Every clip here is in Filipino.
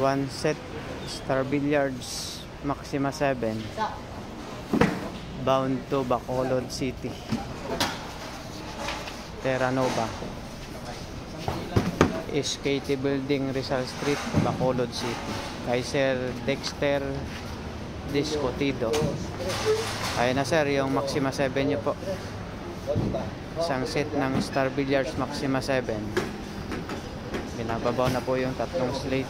One set Star Billiards Maxima 7 bound to Bacolod City, Terra Nova, SKT Building, Rizal Street, Bacolod City. Kay Sir Dexter Discotido. Ayun na sir, yung Maxima 7 nyo po. Isang set ng Star Billiards Maxima 7. Binababaw na po yung tatlong slate.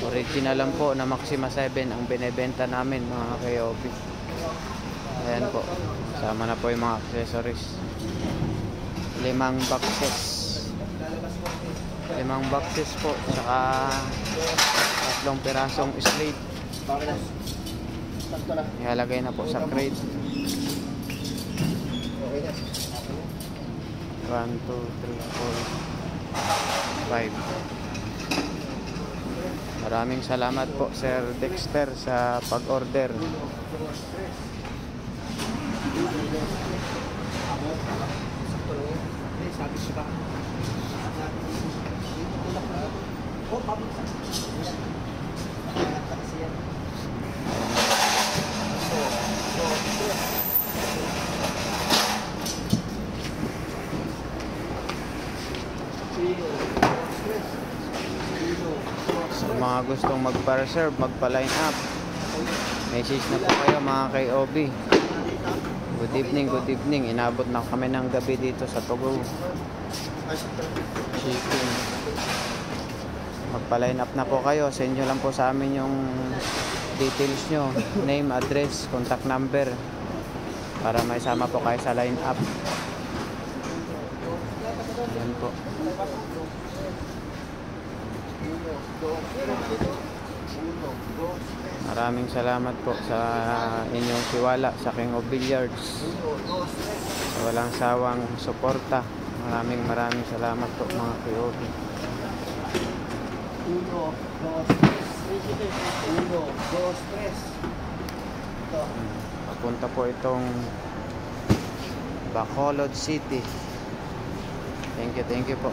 Original lang po na Maxima 7 ang binebenta namin mga KOB. Ayan po, sama na po yung mga accessories. 5 boxes po, saka 3 pirasong slate. Ihalagay na po sa crate. 1, 2, 3, 4, 5. Maraming salamat po Sir Dexter sa pag-order. Sa mga gustong magpa-reserve, magpa-line up, message na po kayo mga KOB. Good evening. Inabot na kami ng gabi dito sa Togo Shipping. Magpa-line up na po kayo. Send nyo lang po sa amin yung details nyo, name, address, contact number, para may sama po kayo sa line up. Ayan po. Maraming salamat po sa inyong tiwala sa King of Billiards, sa walang sawang suporta. Maraming salamat po mga KOB. Papunta po itong Bacolod City. Thank you po.